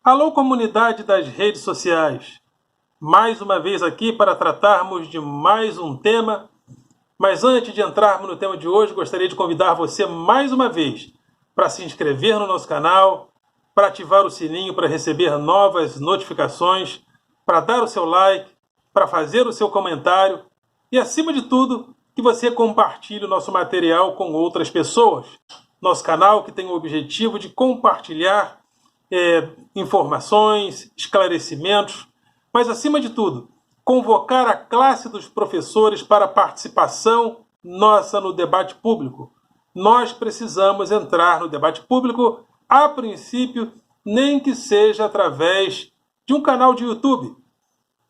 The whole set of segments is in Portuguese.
Alô, comunidade das redes sociais. Mais uma vez aqui para tratarmos de mais um tema. Mas antes de entrarmos no tema de hoje, gostaria de convidar você mais uma vez para se inscrever no nosso canal, para ativar o sininho para receber novas notificações, para dar o seu like, para fazer o seu comentário e, acima de tudo, que você compartilhe o nosso material com outras pessoas. Nosso canal que tem o objetivo de compartilhar informações, esclarecimentos, mas, acima de tudo, convocar a classe dos professores para a participação nossa no debate público. Nós precisamos entrar no debate público, a princípio, nem que seja através de um canal de YouTube,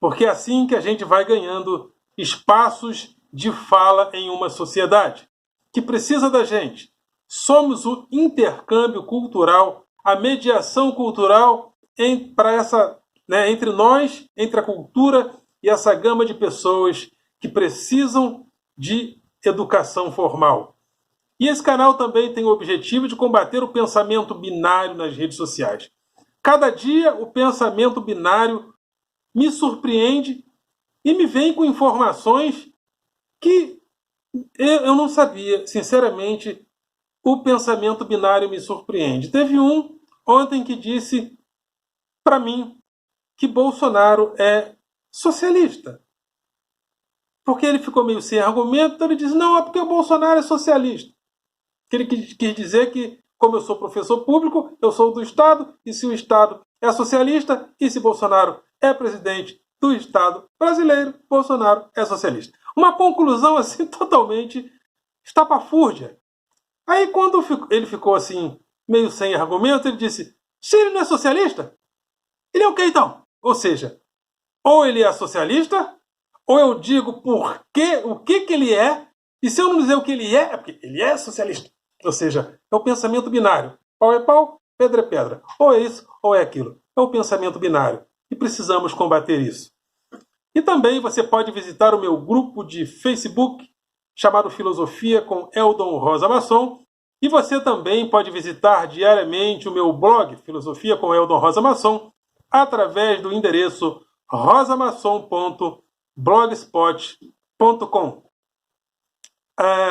porque é assim que a gente vai ganhando espaços de fala em uma sociedade que precisa da gente. Somos o intercâmbio cultural, a mediação cultural entre nós, entre a cultura e essa gama de pessoas que precisam de educação formal. E esse canal também tem o objetivo de combater o pensamento binário nas redes sociais. Cada dia o pensamento binário me surpreende e me vem com informações que eu não sabia. Sinceramente, o pensamento binário me surpreende. Teve um ontem que disse para mim que Bolsonaro é socialista. Porque ele ficou meio sem argumento, então ele disse, não, é porque o Bolsonaro é socialista. Ele quis dizer que, como eu sou professor público, eu sou do Estado, e se o Estado é socialista, e se Bolsonaro é presidente do Estado brasileiro, Bolsonaro é socialista. Uma conclusão assim totalmente estapafúrdia. Aí quando ele ficou assim, meio sem argumento, ele disse, se ele não é socialista, ele é o que então? Ou seja, ou ele é socialista, ou eu digo o que ele é, e se eu não dizer o que ele é porque ele é socialista. Ou seja, é o pensamento binário. Pau é pau, pedra é pedra. Ou é isso, ou é aquilo. É o pensamento binário. E precisamos combater isso. E também você pode visitar o meu grupo de Facebook, chamado Filosofia com Eldon Rosa Masson. E você também pode visitar diariamente o meu blog, Filosofia com Eldon Rosa Masson, através do endereço rosamasson.blogspot.com.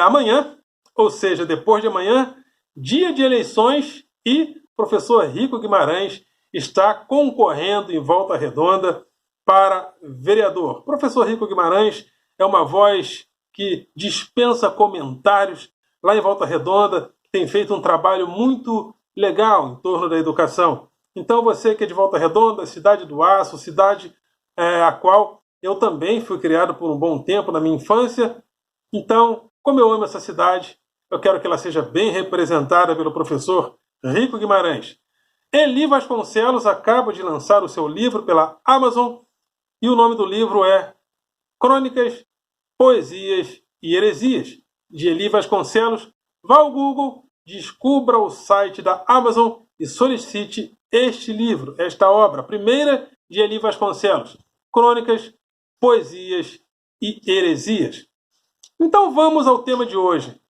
Amanhã, ou seja, depois de amanhã, dia de eleições, e professor Rico Guimarães está concorrendo em Volta Redonda para vereador. Professor Rico Guimarães é uma voz que dispensa comentários lá em Volta Redonda, tem feito um trabalho muito legal em torno da educação. Então você que é de Volta Redonda, cidade do Aço, cidade a qual eu também fui criado por um bom tempo na minha infância. Então, como eu amo essa cidade, eu quero que ela seja bem representada pelo professor Rico Guimarães. Eli Vasconcelos acaba de lançar o seu livro pela Amazon e o nome do livro é Crônicas, Poesias e Heresias, de Eli Vasconcelos. Vá ao Google, descubra o site da Amazon e solicite este livro, esta obra, primeira de Eli Vasconcelos, Crônicas, Poesias e Heresias. Então vamos ao tema de hoje.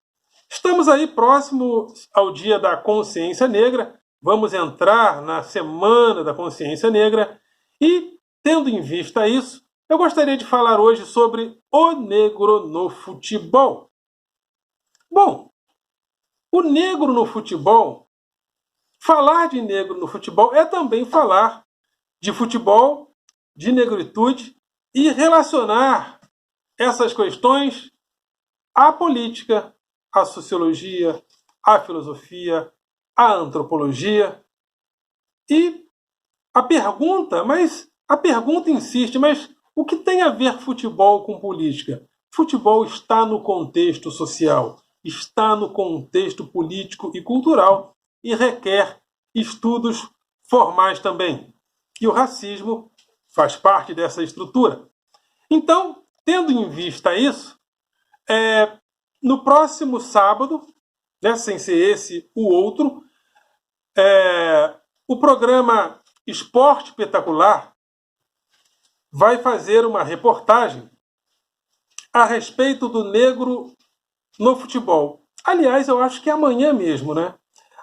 Estamos aí próximos ao Dia da Consciência Negra, vamos entrar na Semana da Consciência Negra e, tendo em vista isso, eu gostaria de falar hoje sobre o negro no futebol. Bom, o negro no futebol, falar de negro no futebol é também falar de futebol, de negritude e relacionar essas questões à política, à sociologia, à filosofia, à antropologia. E a pergunta insiste, mas o que tem a ver futebol com política? Futebol está no contexto social, está no contexto político e cultural e requer estudos formais também. E o racismo faz parte dessa estrutura. Então, tendo em vista isso, no próximo sábado, sem ser esse o outro, o programa Esporte Espetacular vai fazer uma reportagem a respeito do negro no futebol. Aliás, eu acho que é amanhã mesmo, né?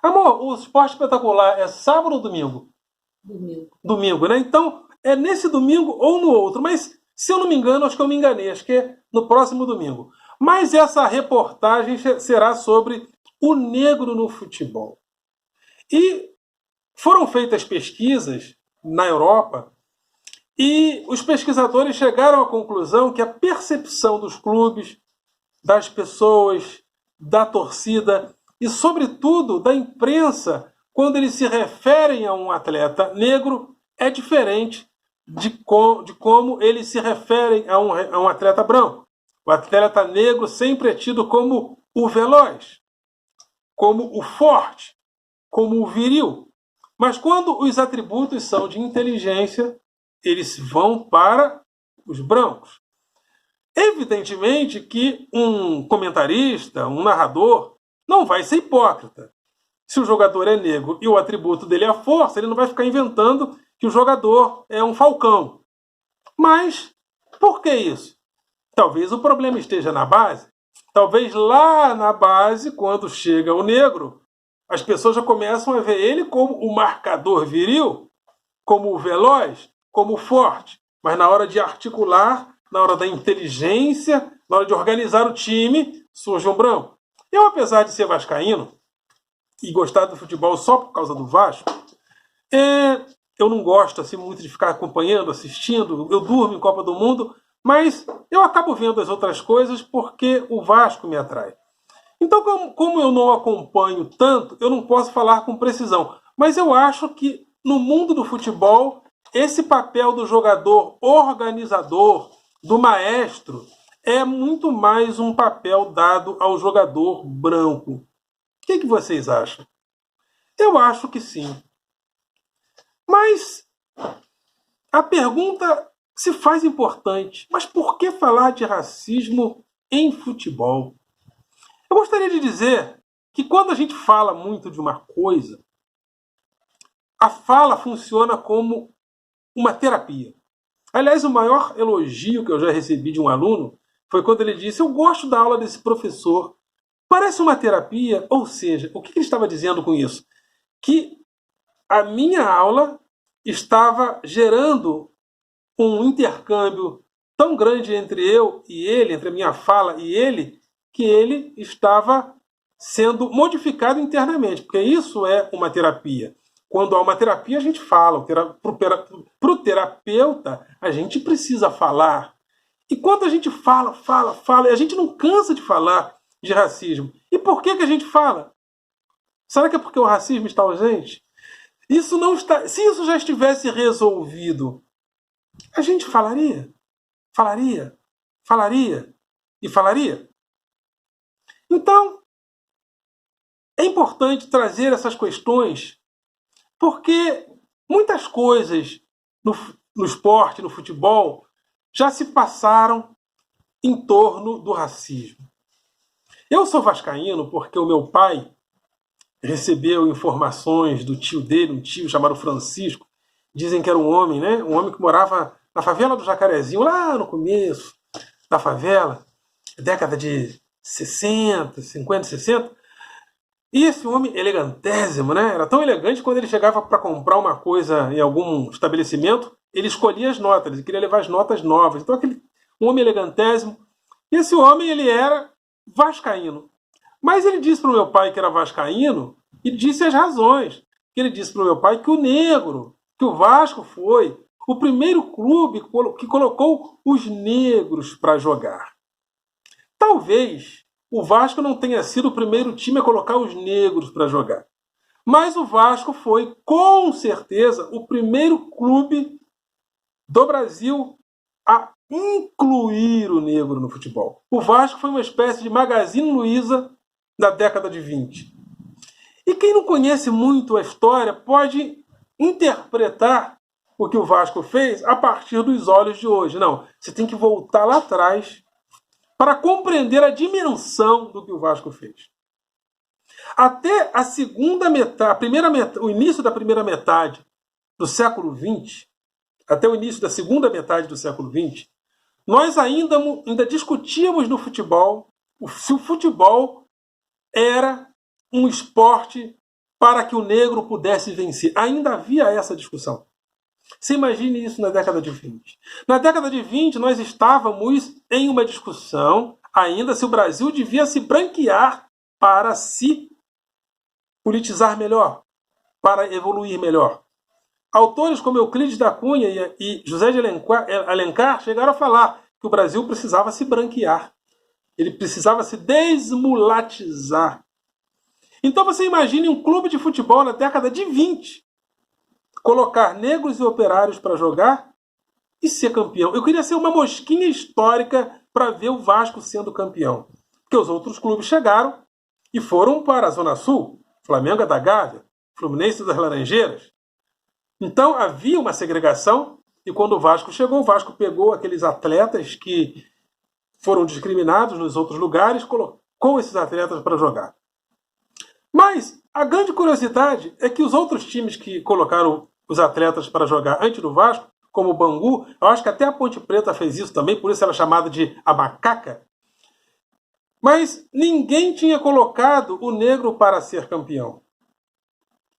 Amor, o Esporte Espetacular é sábado ou domingo? Domingo, né? Então, é nesse domingo ou no outro. Mas, se eu não me engano, acho que eu me enganei. Acho que é no próximo domingo. Mas essa reportagem será sobre o negro no futebol. E foram feitas pesquisas na Europa e os pesquisadores chegaram à conclusão que a percepção dos clubes, das pessoas, da torcida e, sobretudo, da imprensa, quando eles se referem a um atleta negro, é diferente de como eles se referem a um atleta branco. O atleta negro sempre é tido como o veloz, como o forte, como o viril. Mas quando os atributos são de inteligência, eles vão para os brancos. Evidentemente que um comentarista, um narrador, não vai ser hipócrita. Se o jogador é negro e o atributo dele é a força, ele não vai ficar inventando que o jogador é um falcão. Mas por que isso? Talvez o problema esteja na base. Talvez lá na base, quando chega o negro, as pessoas já começam a ver ele como o marcador viril, como o veloz, como o forte. Mas na hora de articular, na hora da inteligência, na hora de organizar o time, surge um branco. Eu, apesar de ser vascaíno e gostar do futebol só por causa do Vasco, eu não gosto assim muito de ficar acompanhando, assistindo. Eu durmo em Copa do Mundo, mas eu acabo vendo as outras coisas porque o Vasco me atrai. Então, como eu não acompanho tanto, eu não posso falar com precisão. Mas eu acho que no mundo do futebol, esse papel do jogador organizador, do maestro, é muito mais um papel dado ao jogador branco. O que vocês acham? Eu acho que sim. Mas a pergunta se faz importante. Mas por que falar de racismo em futebol? Eu gostaria de dizer que quando a gente fala muito de uma coisa, a fala funciona como uma terapia. Aliás, o maior elogio que eu já recebi de um aluno foi quando ele disse: eu gosto da aula desse professor. Parece uma terapia. Ou seja, o que ele estava dizendo com isso? Que a minha aula estava gerando um intercâmbio tão grande entre eu e ele, entre a minha fala e ele, que ele estava sendo modificado internamente, porque isso é uma terapia. Quando há uma terapia, a gente fala. Para o terapeuta, a gente precisa falar. E quando a gente fala, e a gente não cansa de falar de racismo. E por que a gente fala? Será que é porque o racismo está ausente? Isso não está. Se isso já estivesse resolvido, a gente falaria, falaria e falaria. Então, é importante trazer essas questões porque muitas coisas no esporte, no futebol, já se passaram em torno do racismo. Eu sou vascaíno porque o meu pai recebeu informações do tio dele, um tio chamado Francisco. Dizem que era um homem, né? Um homem que morava na favela do Jacarezinho, lá no começo da favela, década de 60, 50, 60. E esse homem elegantésimo, né? Era tão elegante que quando ele chegava para comprar uma coisa em algum estabelecimento, ele escolhia as notas, ele queria levar as notas novas. Então, um homem elegantésimo. E esse homem, ele era vascaíno. Mas ele disse para o meu pai que era vascaíno e disse as razões. Ele disse para o meu pai que o negro, que o Vasco foi o primeiro clube que colocou os negros para jogar. Talvez o Vasco não tenha sido o primeiro time a colocar os negros para jogar. Mas o Vasco foi, com certeza, o primeiro clube do Brasil a incluir o negro no futebol. O Vasco foi uma espécie de Magazine Luiza da década de 20. E quem não conhece muito a história pode interpretar o que o Vasco fez a partir dos olhos de hoje. Não, você tem que voltar lá atrás para compreender a dimensão do que o Vasco fez. Até a segunda metade, o início da primeira metade do século XX, até o início da segunda metade do século XX, nós ainda discutíamos no futebol se o futebol era um esporte para que o negro pudesse vencer. Ainda havia essa discussão. Você imagine isso na década de 20. Na década de 20, nós estávamos em uma discussão ainda se o Brasil devia se branquear para se politizar melhor, para evoluir melhor. Autores como Euclides da Cunha e José de Alencar chegaram a falar que o Brasil precisava se branquear. Ele precisava se desmulatizar. Então você imagine um clube de futebol na década de 20 colocar negros e operários para jogar e ser campeão. Eu queria ser uma mosquinha histórica para ver o Vasco sendo campeão. Porque os outros clubes chegaram e foram para a Zona Sul. Flamengo é da Gávea, Fluminense das Laranjeiras. Então havia uma segregação e quando o Vasco chegou, o Vasco pegou aqueles atletas que foram discriminados nos outros lugares, colocou esses atletas para jogar. Mas a grande curiosidade é que os outros times que colocaram os atletas para jogar antes do Vasco, como o Bangu, eu acho que até a Ponte Preta fez isso também, por isso ela é chamada de a macaca, mas ninguém tinha colocado o negro para ser campeão.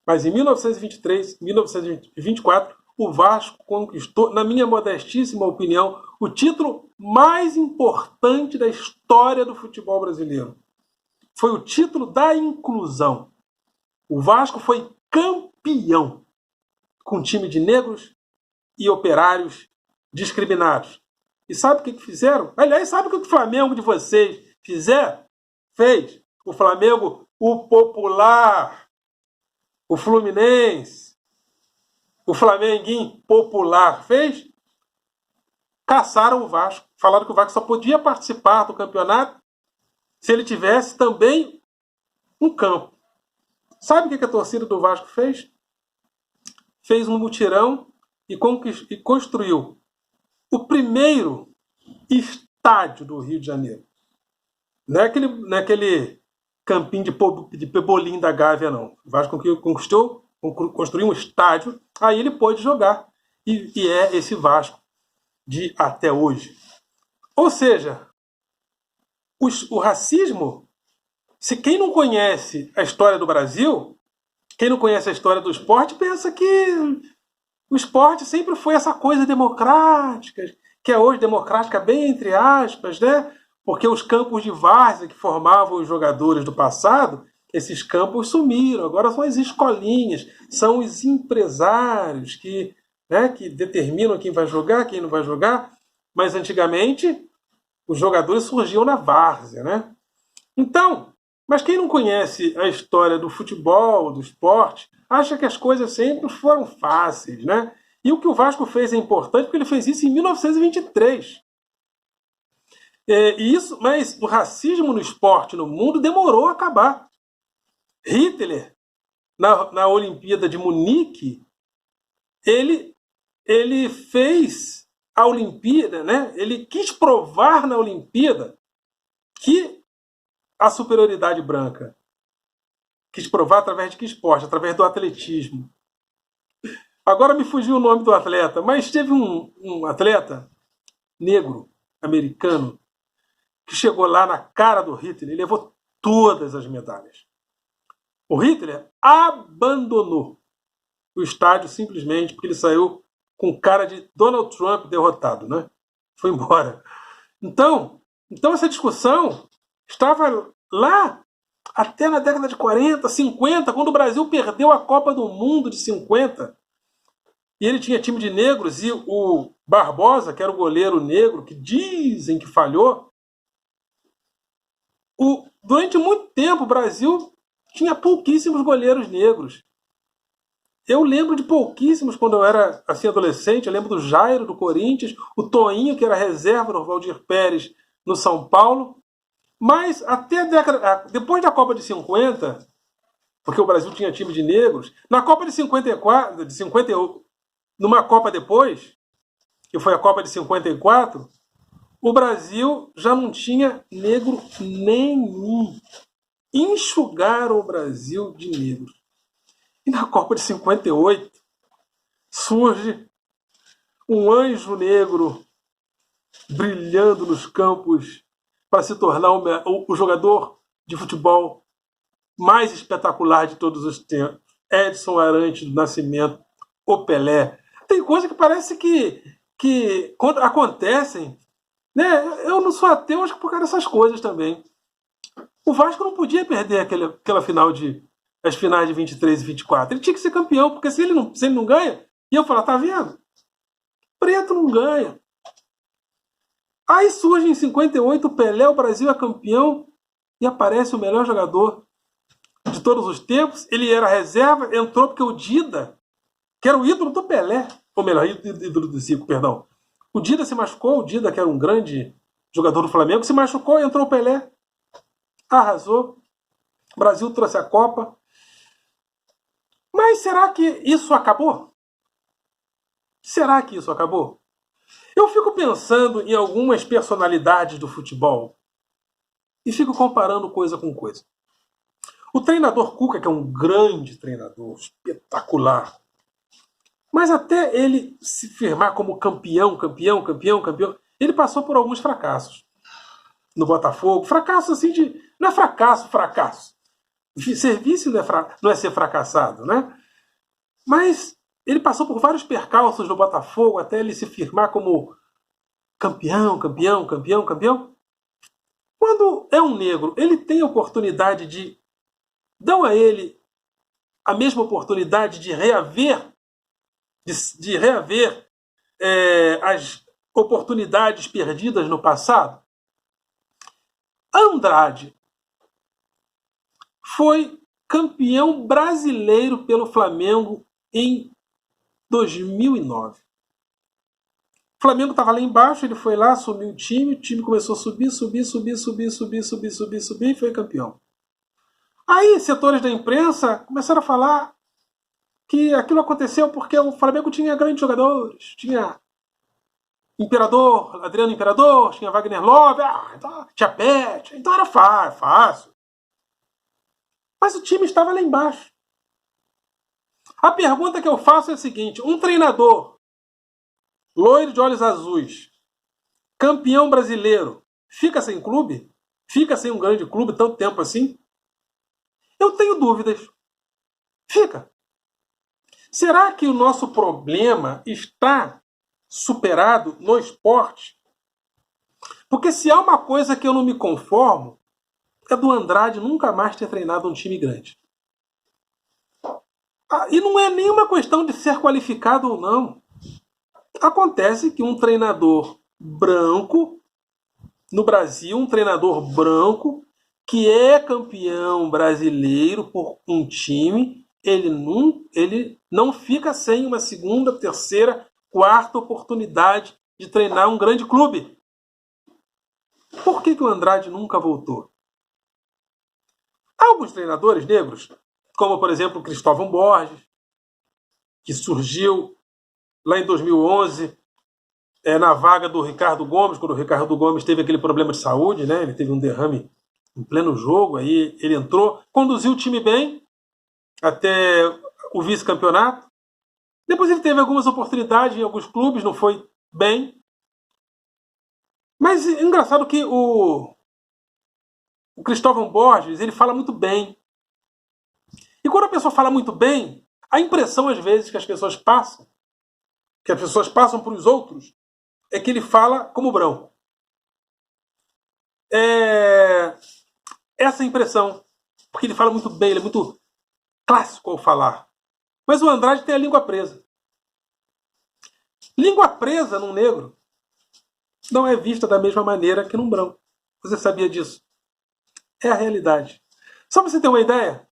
Mas em 1923, 1924, o Vasco conquistou, na minha modestíssima opinião, o título mais importante da história do futebol brasileiro. Foi o título da inclusão. O Vasco foi campeão com um time de negros e operários discriminados. E sabe o que fizeram? Aliás, sabe o que o Flamengo de vocês fez? O Flamengo, o popular, o Fluminense, o Flamenguinho popular fez? Caçaram o Vasco. Falaram que o Vasco só podia participar do campeonato se ele tivesse também um campo. Sabe o que a torcida do Vasco fez? Fez um mutirão e construiu o primeiro estádio do Rio de Janeiro. Não é aquele campinho de Pebolim da Gávea, não. O Vasco construiu um estádio, aí ele pôde jogar. E é esse Vasco de até hoje. Ou seja, o racismo, se quem não conhece a história do Brasil, quem não conhece a história do esporte, pensa que o esporte sempre foi essa coisa democrática, que é hoje democrática bem entre aspas, né? Porque os campos de várzea que formavam os jogadores do passado, esses campos sumiram, agora são as escolinhas, são os empresários que determinam quem vai jogar, quem não vai jogar, mas antigamente os jogadores surgiam na várzea, né? Então, mas quem não conhece a história do futebol, do esporte, acha que as coisas sempre foram fáceis, né? E o que o Vasco fez é importante porque ele fez isso em 1923. Mas o racismo no esporte no mundo demorou a acabar. Hitler, na Olimpíada de Munique, ele fez a Olimpíada, né? Ele quis provar na Olimpíada que a superioridade branca. Quis provar através de que esporte? Através do atletismo. Agora me fugiu o nome do atleta, mas teve um atleta negro, americano, que chegou lá na cara do Hitler e levou todas as medalhas. O Hitler abandonou o estádio simplesmente porque ele saiu com cara de Donald Trump derrotado, né? Foi embora. Então essa discussão estava lá até na década de 40, 50, quando o Brasil perdeu a Copa do Mundo de 50. E ele tinha time de negros e o Barbosa, que era o goleiro negro, que dizem que falhou. Durante muito tempo o Brasil tinha pouquíssimos goleiros negros. Eu lembro de pouquíssimos quando eu era assim, adolescente. Eu lembro do Jairo, do Corinthians, o Toinho, que era reserva do Valdir Pérez no São Paulo. Mas até depois da Copa de 50, porque o Brasil tinha time de negros, na Copa de 54, numa Copa depois, que foi a Copa de 54, o Brasil já não tinha negro nenhum. Enxugaram o Brasil de negros. E na Copa de 58 surge um anjo negro brilhando nos campos para se tornar o jogador de futebol mais espetacular de todos os tempos, Edson Arantes do Nascimento, o Pelé. Tem coisa que parece que acontecem, né? Eu não sou ateu, acho que por causa dessas coisas também. O Vasco não podia perder aquela final as finais de 23 e 24. Ele tinha que ser campeão, porque se ele não ganha, e eu falar, tá vendo? Preto não ganha. Aí surge em 58 o Pelé, o Brasil é campeão, e aparece o melhor jogador de todos os tempos. Ele era reserva, entrou porque o Dida, que era o ídolo do Pelé, ou melhor, ídolo do Zico, perdão. O Dida se machucou, o Dida, que era um grande jogador do Flamengo, se machucou e entrou o Pelé. Arrasou. O Brasil trouxe a Copa. Mas será que isso acabou? Será que isso acabou? Eu fico pensando em algumas personalidades do futebol e fico comparando coisa com coisa. O treinador Cuca, que é um grande treinador, espetacular, mas até ele se firmar como campeão, ele passou por alguns fracassos. No Botafogo, fracasso assim de... Não é fracasso. Serviço não é ser fracassado, né? Mas ele passou por vários percalços no Botafogo até ele se firmar como campeão. Quando é um negro, ele tem a oportunidade de... Dão a ele a mesma oportunidade de reaver as oportunidades perdidas no passado. Andrade foi campeão brasileiro pelo Flamengo em 2009. O Flamengo estava lá embaixo, ele foi lá, assumiu o time começou a subir e foi campeão. Aí setores da imprensa começaram a falar que aquilo aconteceu porque o Flamengo tinha grandes jogadores, tinha Adriano Imperador, tinha Wagner Love, então, tinha Pet, então era fácil. Mas o time estava lá embaixo. A pergunta que eu faço é a seguinte: um treinador loiro de olhos azuis, campeão brasileiro, fica sem clube? Fica sem um grande clube tanto tempo assim? Eu tenho dúvidas. Fica. Será que o nosso problema está superado no esporte? Porque se há uma coisa que eu não me conformo, é do Andrade nunca mais ter treinado um time grande. E não é nenhuma questão de ser qualificado ou não. Acontece que um treinador branco, no Brasil, um treinador branco, que é campeão brasileiro por um time, ele não fica sem uma segunda, terceira, quarta oportunidade de treinar um grande clube. Por que o Andrade nunca voltou? Há alguns treinadores negros, como por exemplo Cristóvão Borges, que surgiu lá em 2011 na vaga do Ricardo Gomes, quando o Ricardo Gomes teve aquele problema de saúde, né? Ele teve um derrame em pleno jogo, aí ele entrou, conduziu o time bem até o vice-campeonato. Depois ele teve algumas oportunidades em alguns clubes, não foi bem. Mas é engraçado que o Cristóvão Borges, ele fala muito bem. E quando a pessoa fala muito bem, a impressão às vezes que as pessoas passam para os outros, é que ele fala como branco. Essa impressão. Porque ele fala muito bem, ele é muito clássico ao falar. Mas o Andrade tem a língua presa. Língua presa num negro não é vista da mesma maneira que num branco. Você sabia disso? É a realidade. Só para você ter uma ideia,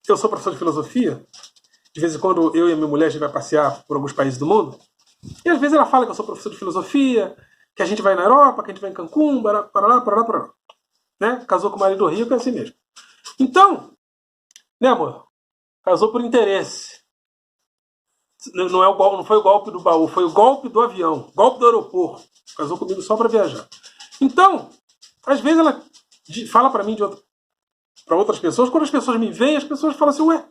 eu sou professor de filosofia. De vez em quando eu e a minha mulher a gente vai passear por alguns países do mundo. E às vezes ela fala que eu sou professor de filosofia, que a gente vai na Europa, que a gente vai em Cancún, para lá. Né? Casou com o marido rico, é assim mesmo. Então, né, amor? Casou por interesse. Não foi o golpe do baú, foi o golpe do avião, golpe do aeroporto. Casou comigo só para viajar. Então, às vezes ela fala para mim para outras pessoas, quando as pessoas me veem, as pessoas falam assim, ué,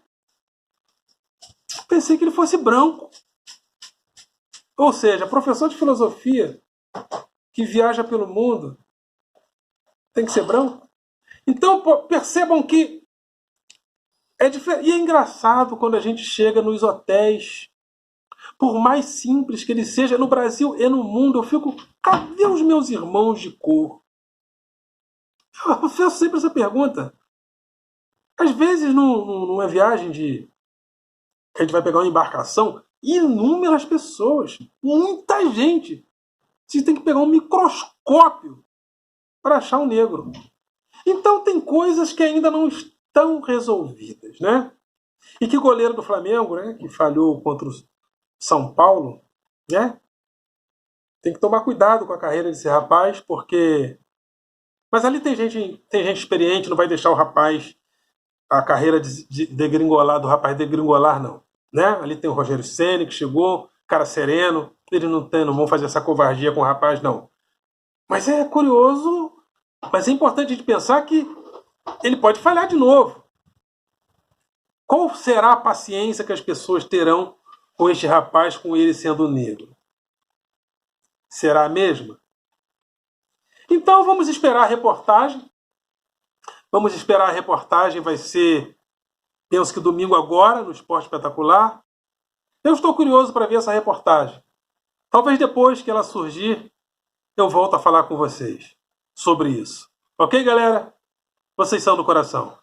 pensei que ele fosse branco. Ou seja, professor de filosofia que viaja pelo mundo tem que ser branco? Então percebam que E é engraçado quando a gente chega nos hotéis, por mais simples que ele seja, no Brasil e no mundo, eu fico, cadê os meus irmãos de cor? Eu faço sempre essa pergunta. Às vezes, numa viagem que a gente vai pegar uma embarcação, inúmeras pessoas, muita gente. Você tem que pegar um microscópio para achar um negro. Então tem coisas que ainda não estão resolvidas, né? E que o goleiro do Flamengo, né, que falhou contra o São Paulo, né? Tem que tomar cuidado com a carreira desse rapaz, porque... Mas ali tem gente experiente, não vai deixar o rapaz, a carreira degringolar, do rapaz degringolar, não. Né? Ali tem o Rogério Ceni que chegou, cara sereno, eles não vão fazer essa covardia com o rapaz, não. Mas é curioso, mas é importante a gente pensar que ele pode falhar de novo. Qual será a paciência que as pessoas terão com este rapaz, com ele sendo negro? Será a mesma? Então vamos esperar a reportagem. Vamos esperar a reportagem, vai ser, penso que domingo agora, no Esporte Espetacular. Eu estou curioso para ver essa reportagem. Talvez depois que ela surgir, eu volto a falar com vocês sobre isso. Ok, galera? Vocês são do coração.